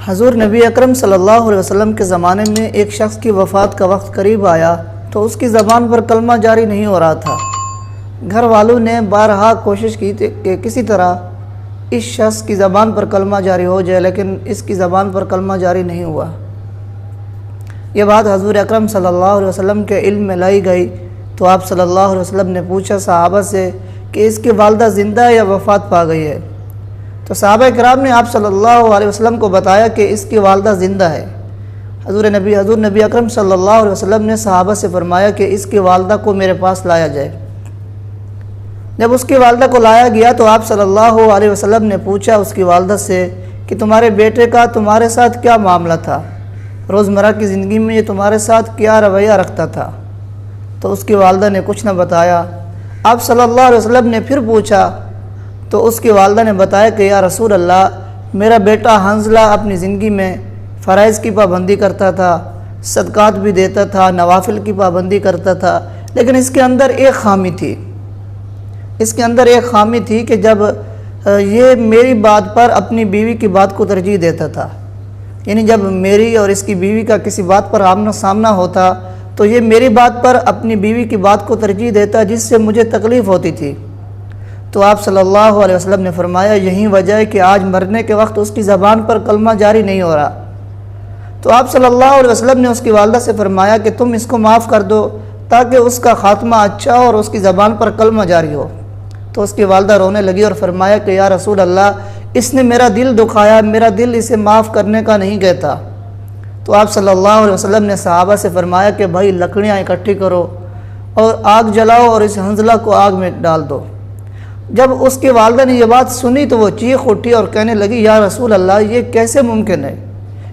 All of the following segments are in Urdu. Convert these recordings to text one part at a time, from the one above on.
حضور نبی اکرم صلی اللہ علیہ وسلم کے زمانے میں ایک شخص کی وفات کا وقت قریب آیا تو اس کی زبان پر کلمہ جاری نہیں ہو رہا تھا۔ گھر والوں نے بارہا کوشش کی کہ کسی طرح اس شخص کی زبان پر کلمہ جاری ہو جائے، لیکن اس کی زبان پر کلمہ جاری نہیں ہوا۔ یہ بات حضور اکرم صلی اللہ علیہ وسلم کے علم میں لائی گئی تو آپ صلی اللہ علیہ وسلم نے پوچھا صحابہ سے کہ اس کی والدہ زندہ ہے یا وفات پا گئی ہے؟ تو صحابہ کرام نے آپ صلی اللہ علیہ وسلم کو بتایا کہ اس کی والدہ زندہ ہے۔ حضور نبی اکرم صلی اللہ علیہ وسلم نے صحابہ سے فرمایا کہ اس کی والدہ کو میرے پاس لایا جائے۔ جب اس کی والدہ کو لایا گیا تو آپ صلی اللہ علیہ وسلم نے پوچھا اس کی والدہ سے کہ تمہارے بیٹے کا تمہارے ساتھ کیا معاملہ تھا، روزمرہ کی زندگی میں یہ تمہارے ساتھ کیا رویہ رکھتا تھا؟ تو اس کی والدہ نے کچھ نہ بتایا۔ آپ صلی اللہ علیہ وسلم نے پھر پوچھا تو اس کی والدہ نے بتایا کہ یا رسول اللہ، میرا بیٹا حنظلہ اپنی زندگی میں فرائض کی پابندی کرتا تھا، صدقات بھی دیتا تھا، نوافل کی پابندی کرتا تھا، لیکن اس کے اندر ایک خامی تھی کہ جب یہ میری بات پر اپنی بیوی کی بات کو ترجیح دیتا تھا، یعنی جب میری اور اس کی بیوی کا کسی بات پر آمنا سامنا ہوتا تو یہ میری بات پر اپنی بیوی کی بات کو ترجیح دیتا، جس سے مجھے تکلیف ہوتی تھی۔ تو آپ صلی اللہ علیہ وسلم نے فرمایا یہی وجہ ہے کہ آج مرنے کے وقت اس کی زبان پر کلمہ جاری نہیں ہو رہا۔ تو آپ صلی اللہ علیہ وسلم نے اس کی والدہ سے فرمایا کہ تم اس کو معاف کر دو تاکہ اس کا خاتمہ اچھا اور اس کی زبان پر کلمہ جاری ہو۔ تو اس کی والدہ رونے لگی اور فرمایا کہ یا رسول اللہ، اس نے میرا دل دکھایا، میرا دل اسے معاف کرنے کا نہیں کہتا۔ تو آپ صلی اللہ علیہ وسلم نے صحابہ سے فرمایا کہ بھائی لکڑیاں اکٹھی کرو اور آگ جلاؤ اور اس حنظلہ کو آگ میں ڈال دو۔ جب اس کی والدہ نے یہ بات سنی تو وہ چیخ اٹھی اور کہنے لگی یا رسول اللہ، یہ کیسے ممکن ہے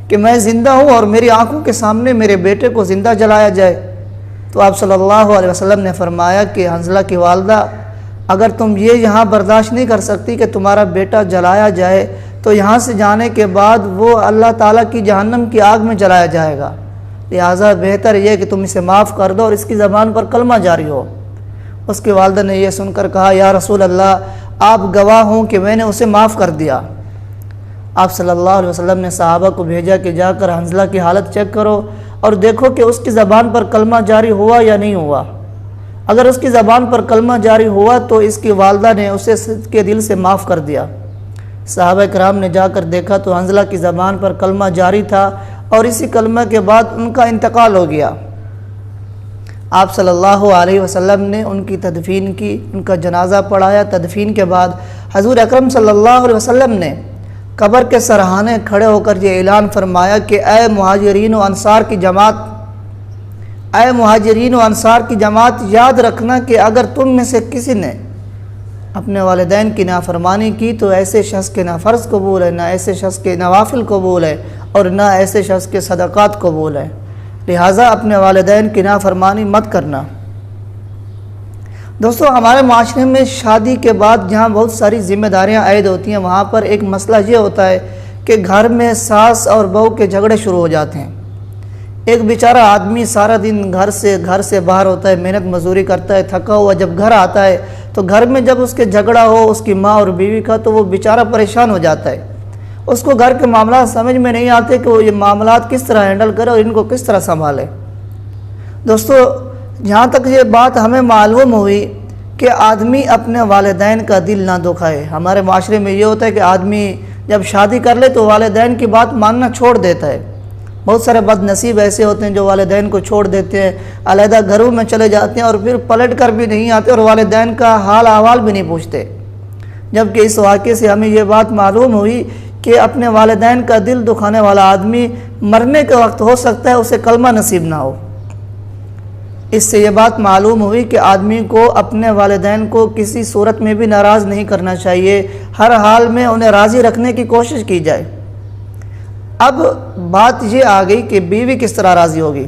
کہ میں زندہ ہوں اور میری آنکھوں کے سامنے میرے بیٹے کو زندہ جلایا جائے؟ تو آپ صلی اللہ علیہ وسلم نے فرمایا کہ حنظلہ کی والدہ، اگر تم یہ یہاں برداشت نہیں کر سکتی کہ تمہارا بیٹا جلایا جائے تو یہاں سے جانے کے بعد وہ اللہ تعالیٰ کی جہنم کی آگ میں جلایا جائے گا، لہٰذا بہتر یہ کہ تم اسے معاف کر دو اور اس کی زبان پر کلمہ جاری ہو۔ اس کی والدہ نے یہ سن کر کہا یا رسول اللہ، آپ گواہ ہوں کہ میں نے اسے معاف کر دیا۔ آپ صلی اللہ علیہ وسلم نے صحابہ کو بھیجا کہ جا کر حنظلہ کی حالت چیک کرو اور دیکھو کہ اس کی زبان پر کلمہ جاری ہوا یا نہیں ہوا۔ اگر اس کی زبان پر کلمہ جاری ہوا تو اس کی والدہ نے اسے صدق کے دل سے معاف کر دیا۔ صحابہ کرام نے جا کر دیکھا تو حنظلہ کی زبان پر کلمہ جاری تھا اور اسی کلمہ کے بعد ان کا انتقال ہو گیا۔ آپ صلی اللہ علیہ وسلم نے ان کی تدفین کی، ان کا جنازہ پڑھایا۔ تدفین کے بعد حضور اکرم صلی اللہ علیہ وسلم نے قبر کے سرحانے کھڑے ہو کر یہ اعلان فرمایا کہ اے مہاجرین و انصار کی جماعت، یاد رکھنا کہ اگر تم میں سے کسی نے اپنے والدین کی نافرمانی کی تو ایسے شخص کے نہ فرض قبول ہے، نہ ایسے شخص کے نوافل قبول ہے اور نہ ایسے شخص کے صدقات قبول ہے، لہٰذا اپنے والدین کی نافرمانی مت کرنا۔ دوستو، ہمارے معاشرے میں شادی کے بعد جہاں بہت ساری ذمہ داریاں عائد ہوتی ہیں، وہاں پر ایک مسئلہ یہ ہوتا ہے کہ گھر میں ساس اور بہو کے جھگڑے شروع ہو جاتے ہیں۔ ایک بیچارہ آدمی سارا دن گھر سے باہر ہوتا ہے، محنت مزدوری کرتا ہے، تھکا ہوا جب گھر آتا ہے تو گھر میں جب اس کے جھگڑا ہو اس کی ماں اور بیوی کا تو وہ بیچارہ پریشان ہو جاتا ہے۔ اس کو گھر کے معاملات سمجھ میں نہیں آتے کہ وہ یہ معاملات کس طرح ہینڈل کرے اور ان کو کس طرح سنبھالے۔ دوستو، جہاں تک یہ بات ہمیں معلوم ہوئی کہ آدمی اپنے والدین کا دل نہ دکھائے۔ ہمارے معاشرے میں یہ ہوتا ہے کہ آدمی جب شادی کر لے تو والدین کی بات ماننا چھوڑ دیتا ہے۔ بہت سارے بد نصیب ایسے ہوتے ہیں جو والدین کو چھوڑ دیتے ہیں، علیحدہ گھروں میں چلے جاتے ہیں اور پھر پلٹ کر بھی نہیں آتے اور والدین کا حال احوال بھی نہیں پوچھتے۔ جبکہ اس واقعے سے ہمیں یہ بات معلوم ہوئی کہ اپنے والدین کا دل دکھانے والا آدمی مرنے کے وقت ہو سکتا ہے اسے کلمہ نصیب نہ ہو۔ اس سے یہ بات معلوم ہوئی کہ آدمی کو اپنے والدین کو کسی صورت میں بھی ناراض نہیں کرنا چاہیے، ہر حال میں انہیں راضی رکھنے کی کوشش کی جائے۔ اب بات یہ آ گئی کہ بیوی کس طرح راضی ہوگی،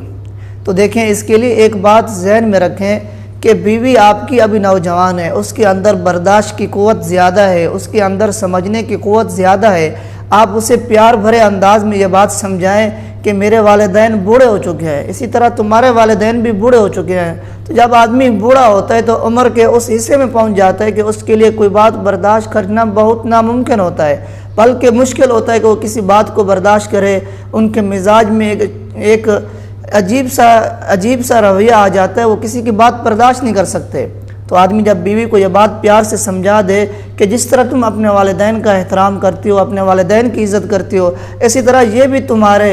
تو دیکھیں اس کے لیے ایک بات ذہن میں رکھیں کہ بیوی آپ کی ابھی نوجوان ہے، اس کے اندر برداشت کی قوت زیادہ ہے، اس کے اندر سمجھنے کی قوت زیادہ ہے۔ آپ اسے پیار بھرے انداز میں یہ بات سمجھائیں کہ میرے والدین بوڑھے ہو چکے ہیں، اسی طرح تمہارے والدین بھی بوڑھے ہو چکے ہیں۔ تو جب آدمی بوڑھا ہوتا ہے تو عمر کے اس حصے میں پہنچ جاتا ہے کہ اس کے لیے کوئی بات برداشت کرنا بہت ناممکن ہوتا ہے، بلکہ مشکل ہوتا ہے کہ وہ کسی بات کو برداشت کرے۔ ان کے مزاج میں ایک عجیب سا رویہ آ جاتا ہے، وہ کسی کی بات برداشت نہیں کر سکتے۔ تو آدمی جب بیوی کو یہ بات پیار سے سمجھا دے کہ جس طرح تم اپنے والدین کا احترام کرتی ہو، اپنے والدین کی عزت کرتی ہو، اسی طرح یہ بھی تمہارے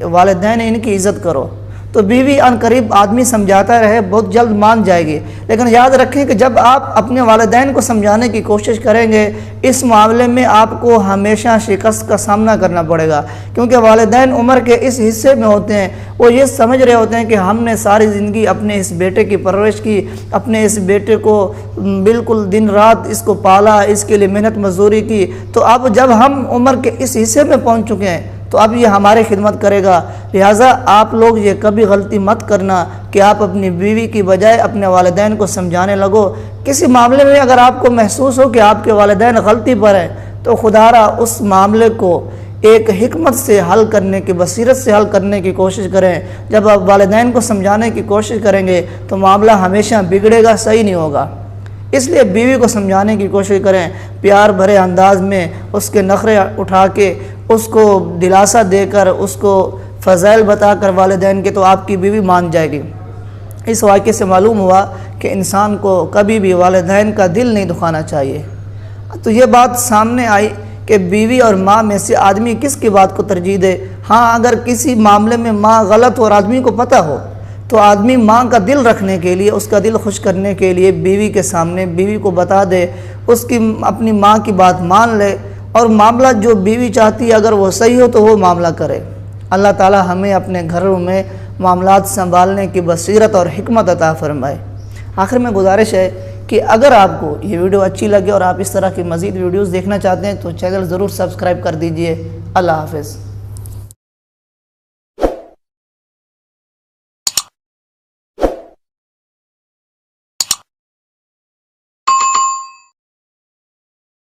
والدین ان کی عزت کرو، تو بیوی عن قریب آدمی سمجھاتا رہے بہت جلد مان جائے گی۔ لیکن یاد رکھیں کہ جب آپ اپنے والدین کو سمجھانے کی کوشش کریں گے، اس معاملے میں آپ کو ہمیشہ شکست کا سامنا کرنا پڑے گا، کیونکہ والدین عمر کے اس حصے میں ہوتے ہیں، وہ یہ سمجھ رہے ہوتے ہیں کہ ہم نے ساری زندگی اپنے اس بیٹے کی پرورش کی، اپنے اس بیٹے کو بالکل دن رات اس کو پالا، اس کے لیے محنت مزدوری کی، تو اب جب ہم عمر کے اس حصے میں پہنچ چکے ہیں تو اب یہ ہماری خدمت کرے گا۔ لہٰذا آپ لوگ یہ کبھی غلطی مت کرنا کہ آپ اپنی بیوی کی بجائے اپنے والدین کو سمجھانے لگو۔ کسی معاملے میں اگر آپ کو محسوس ہو کہ آپ کے والدین غلطی پر ہیں تو خدا را اس معاملے کو ایک حکمت سے حل کرنے کی، بصیرت سے حل کرنے کی کوشش کریں۔ جب آپ والدین کو سمجھانے کی کوشش کریں گے تو معاملہ ہمیشہ بگڑے گا، صحیح نہیں ہوگا۔ اس لیے بیوی کو سمجھانے کی کوشش کریں، پیار بھرے انداز میں اس کے نخرے اٹھا کے، اس کو دلاسا دے کر، اس کو فضائل بتا کر والدین کے، تو آپ کی بیوی مان جائے گی۔ اس واقعے سے معلوم ہوا کہ انسان کو کبھی بھی والدین کا دل نہیں دکھانا چاہیے۔ تو یہ بات سامنے آئی کہ بیوی اور ماں میں سے آدمی کس کی بات کو ترجیح دے۔ ہاں، اگر کسی معاملے میں ماں غلط ہو اور آدمی کو پتہ ہو تو آدمی ماں کا دل رکھنے کے لیے، اس کا دل خوش کرنے کے لیے بیوی کے سامنے بیوی کو بتا دے، اس کی اپنی ماں کی بات مان لے، اور معاملہ جو بیوی چاہتی ہے اگر وہ صحیح ہو تو وہ معاملہ کرے۔ اللہ تعالی ہمیں اپنے گھروں میں معاملات سنبھالنے کی بصیرت اور حکمت عطا فرمائے۔ آخر میں گزارش ہے کہ اگر آپ کو یہ ویڈیو اچھی لگے اور آپ اس طرح کی مزید ویڈیوز دیکھنا چاہتے ہیں تو چینل ضرور سبسکرائب کر دیجئے۔ اللہ حافظ۔